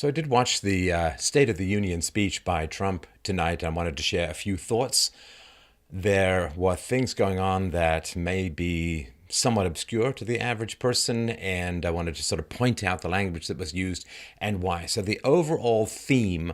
So I did watch the State of the Union speech by Trump tonight. I wanted to share a few thoughts. There were things going on that may be somewhat obscure to the average person, and I wanted to sort of point out the language that was used and why. So the overall theme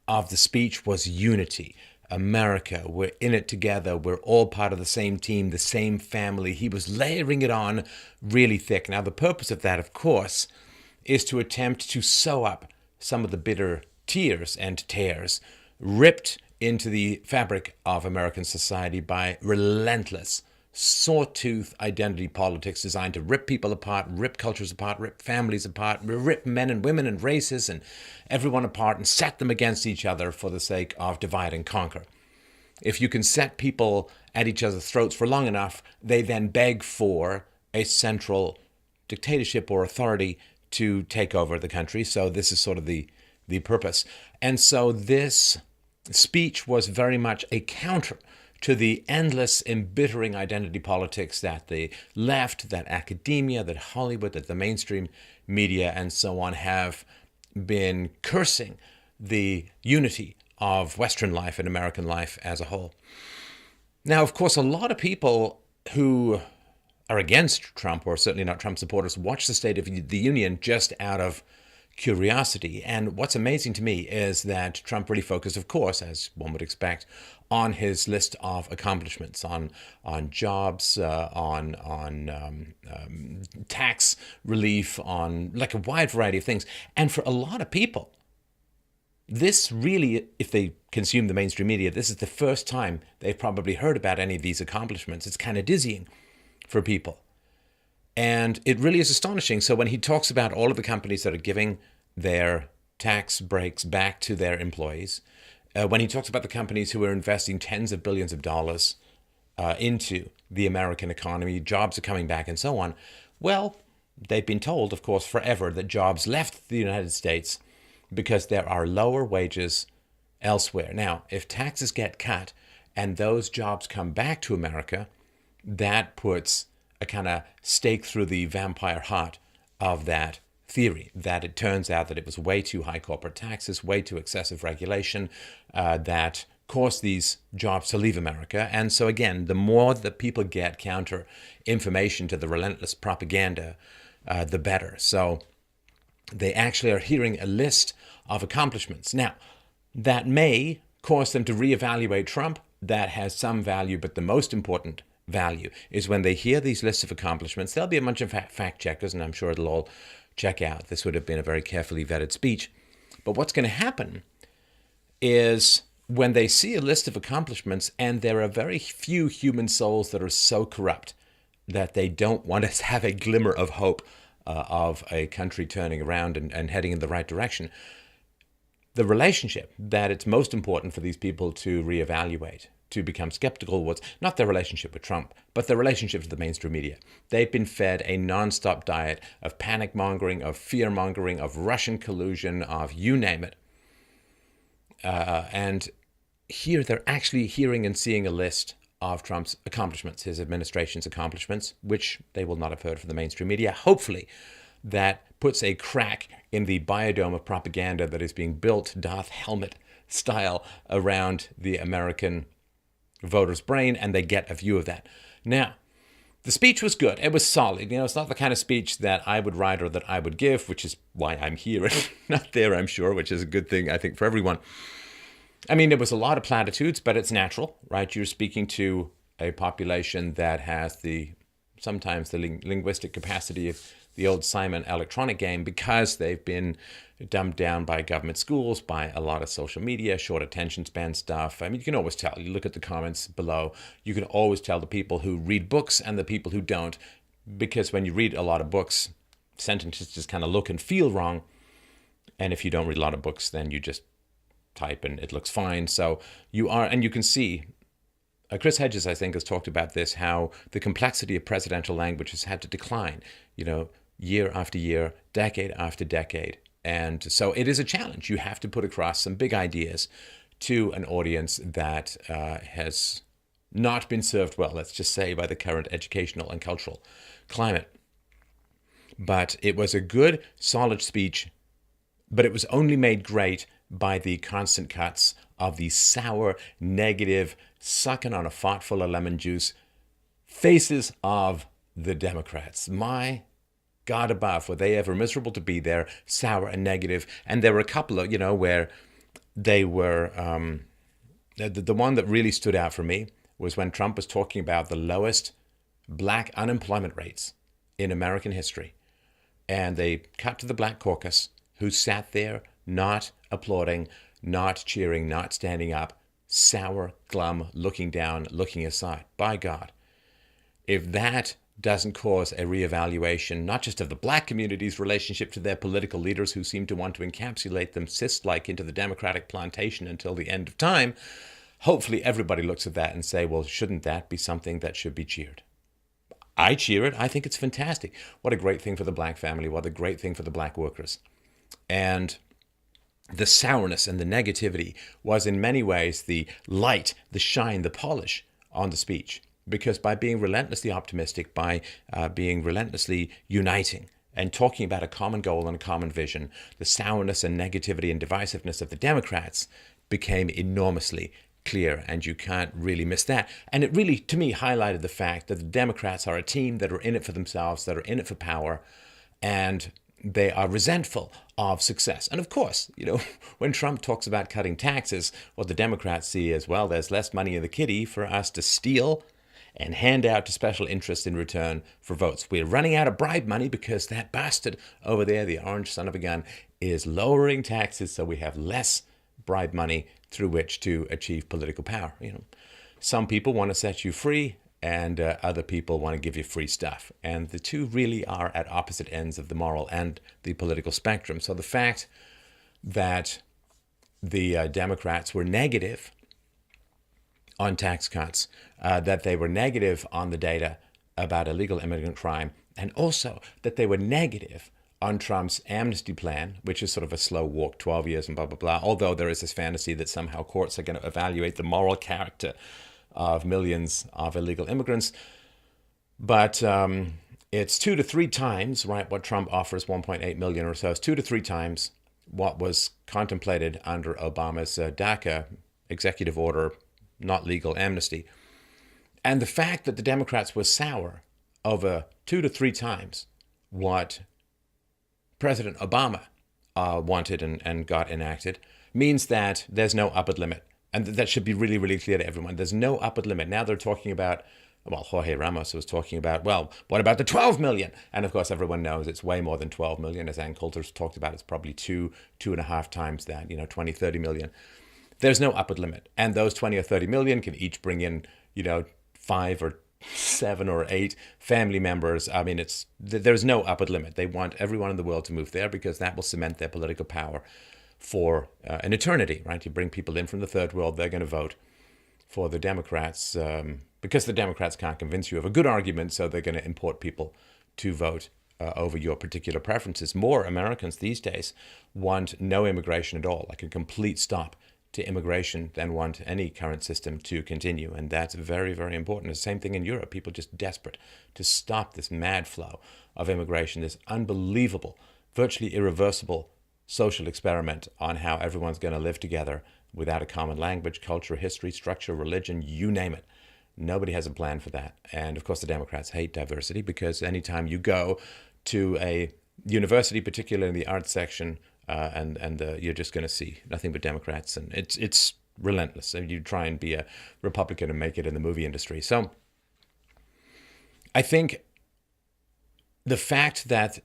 of the speech was unity. America, we're in it together. We're all part of the same team, the same family. He was layering it on really thick. Now, the purpose of that, of course, is to attempt to sew up some of the bitter tears and tears ripped into the fabric of American society by relentless, sawtooth identity politics designed to rip people apart, rip cultures apart, rip families apart, rip men and women and races and everyone apart and set them against each other for the sake of divide and conquer. If you can set people at each other's throats for long enough, they then beg for a central dictatorship or authority to take over the country. So this is sort of the purpose. And so this speech was very much a counter to the endless embittering identity politics that the left, that academia, that Hollywood, that the mainstream media and so on have been cursing the unity of Western life and American life as a whole. Now, of course, a lot of people who are against Trump, or certainly not Trump supporters, watch the State of the Union just out of curiosity. And what's amazing to me is that Trump really focused, of course, as one would expect, on his list of accomplishments, on jobs, on tax relief, on like a wide variety of things. And for a lot of people, this really, if they consume the mainstream media, this is the first time they've probably heard about any of these accomplishments. It's kind of dizzying for people. And it really is astonishing. So when he talks about all of the companies that are giving their tax breaks back to their employees, when he talks about the companies who are investing tens of billions of dollars into the American economy, jobs are coming back and so on, well, they've been told, of course, forever that jobs left the United States because there are lower wages elsewhere. Now, if taxes get cut and those jobs come back to America, that puts a kind of stake through the vampire heart of that theory, that it turns out that it was way too high corporate taxes, way too excessive regulation that caused these jobs to leave America. And so again, the more that people get counter information to the relentless propaganda, the better. So they actually are hearing a list of accomplishments. Now, that may cause them to reevaluate Trump. That has some value, but the most important value is when they hear these lists of accomplishments. There'll be a bunch of fact checkers, and I'm sure it'll all check out. This would have been a very carefully vetted speech. But what's going to happen is when they see a list of accomplishments, and there are very few human souls that are so corrupt that they don't want to have a glimmer of hope of a country turning around and heading in the right direction, the relationship that it's most important for these people to reevaluate, to become skeptical, was not their relationship with Trump, but their relationship to the mainstream media. They've been fed a nonstop diet of panic mongering, of fear mongering, of Russian collusion, of you name it. And here they're actually hearing and seeing a list of Trump's accomplishments, his administration's accomplishments, which they will not have heard from the mainstream media. Hopefully, that puts a crack in the biodome of propaganda that is being built, Darth Helmet style, around the American voter's brain, and they get a view of that. Now, the speech was good. It was solid. It's not the kind of speech that I would write or that I would give, which is why I'm here and not there, I'm sure, which is a good thing, I think, for everyone. I mean, there was a lot of platitudes, but it's natural, right? You're speaking to a population that has sometimes the linguistic capacity of the old Simon electronic game, because they've been dumbed down by government schools, by a lot of social media, short attention span stuff. I mean, you can always tell. You look at the comments below, you can always tell the people who read books and the people who don't, because when you read a lot of books, sentences just kind of look and feel wrong. And if you don't read a lot of books, then you just type and it looks fine. So and you can see, Chris Hedges, I think, has talked about this, how the complexity of presidential language has had to decline, year after year, decade after decade. And so it is a challenge. You have to put across some big ideas to an audience that has not been served well, let's just say, by the current educational and cultural climate. But it was a good, solid speech But it was only made great by the constant cuts of the sour, negative, sucking on a fart full of lemon juice faces of the Democrats. My God above, were they ever miserable to be there, sour and negative. And there were a couple of, where they were, the one that really stood out for me was when Trump was talking about the lowest black unemployment rates in American history. And they cut to the Black Caucus, who sat there not applauding, not cheering, not standing up, sour, glum, looking down, looking aside. By God, if that doesn't cause a reevaluation, not just of the black community's relationship to their political leaders who seem to want to encapsulate them cyst-like into the Democratic plantation until the end of time, hopefully everybody looks at that and say, well, shouldn't that be something that should be cheered? I cheer it. I think it's fantastic. What a great thing for the black family. What a great thing for the black workers. And the sourness and the negativity was in many ways the light, the shine, the polish on the speech. Because by being relentlessly optimistic, by being relentlessly uniting and talking about a common goal and a common vision, the sourness and negativity and divisiveness of the Democrats became enormously clear, and you can't really miss that. And it really, to me, highlighted the fact that the Democrats are a team that are in it for themselves, that are in it for power, and they are resentful of success. And of course, when Trump talks about cutting taxes, what the Democrats see is, well, there's less money in the kitty for us to steal and hand out to special interests in return for votes. We're running out of bribe money because that bastard over there, the orange son of a gun, is lowering taxes, so we have less bribe money through which to achieve political power. Some people want to set you free, and other people want to give you free stuff. And the two really are at opposite ends of the moral and the political spectrum. So the fact that the Democrats were negative on tax cuts, that they were negative on the data about illegal immigrant crime, and also that they were negative on Trump's amnesty plan, which is sort of a slow walk, 12 years and blah, blah, blah, although there is this fantasy that somehow courts are going to evaluate the moral character of millions of illegal immigrants. But it's 2 to 3 times, right, what Trump offers, 1.8 million or so, is 2 to 3 times what was contemplated under Obama's DACA executive order, not legal amnesty. And the fact that the Democrats were sour over 2 to 3 times what President Obama wanted and got enacted means that there's no upper limit. And that should be really, really clear to everyone. There's no upper limit. Now they're talking about, well, Jorge Ramos was talking about, well, what about the 12 million? And of course, everyone knows it's way more than 12 million. As Ann Coulter's talked about, it's probably 2.5 times that, 20, 30 million. There's no upper limit. And those 20 or 30 million can each bring in, 5 or 7 or 8 family members. I mean, there's no upper limit. They want everyone in the world to move there because that will cement their political power for an eternity, right? You bring people in from the third world, they're going to vote for the Democrats because the Democrats can't convince you of a good argument, so they're going to import people to vote over your particular preferences. More Americans these days want no immigration at all, like a complete stop to immigration, than want any current system to continue. And that's very, very important. The same thing in Europe. People just desperate to stop this mad flow of immigration, this unbelievable, virtually irreversible social experiment on how everyone's going to live together without a common language, culture, history, structure, religion, you name it. Nobody has a plan for that. And of course, the Democrats hate diversity because anytime you go to a university, particularly in the arts section, you're just going to see nothing but Democrats, and it's relentless. And you try and be a Republican and make it in the movie industry. So I think the fact that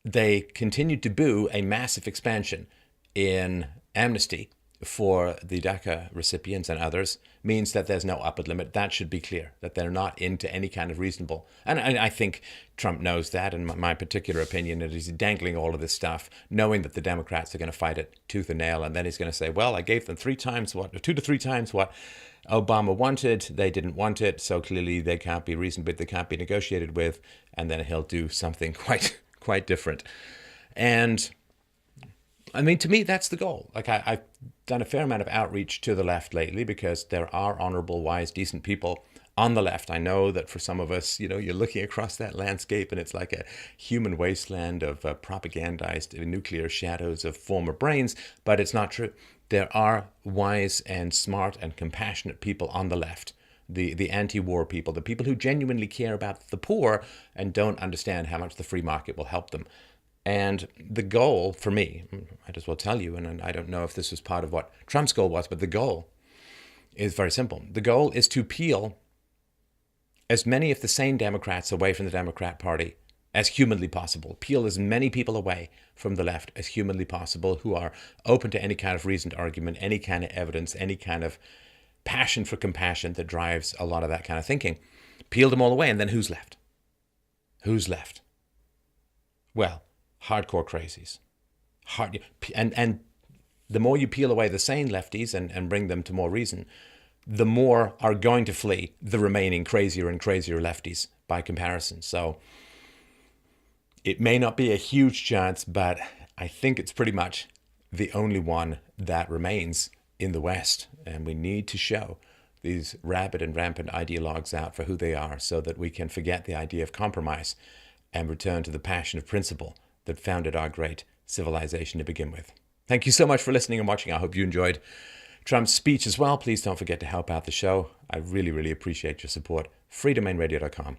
they continued to boo a massive expansion in amnesty for the DACA recipients and others means that there's no upper limit. That should be clear, that they're not into any kind of reasonable. And I think Trump knows that, in my particular opinion, that he's dangling all of this stuff, knowing that the Democrats are going to fight it tooth and nail. And then he's going to say, well, I gave them 2 to 3 times what Obama wanted. They didn't want it. So clearly they can't be reasoned with, they can't be negotiated with. And then he'll do something quite different. And I mean, to me, that's the goal. Like I've done a fair amount of outreach to the left lately because there are honorable, wise, decent people on the left. I know that for some of us, you're looking across that landscape and it's like a human wasteland of propagandized nuclear shadows of former brains, but it's not true. There are wise and smart and compassionate people on the left, the anti-war people, the people who genuinely care about the poor and don't understand how much the free market will help them. And the goal for me, I might as well tell you, and I don't know if this was part of what Trump's goal was, but the goal is very simple. The goal is to peel as many of the sane Democrats away from the Democrat Party as humanly possible. Peel as many people away from the left as humanly possible who are open to any kind of reasoned argument, any kind of evidence, any kind of passion for compassion that drives a lot of that kind of thinking. Peel them all away, and then who's left? Who's left? Well, hardcore crazies. And the more you peel away the sane lefties and bring them to more reason, the more are going to flee the remaining crazier and crazier lefties by comparison. So it may not be a huge chance, but I think it's pretty much the only one that remains in the West. And we need to show these rabid and rampant ideologues out for who they are so that we can forget the idea of compromise and return to the passion of principle that founded our great civilization to begin with. Thank you so much for listening and watching. I hope you enjoyed Trump's speech as well. Please don't forget to help out the show. I really, really appreciate your support. freedomainradio.com.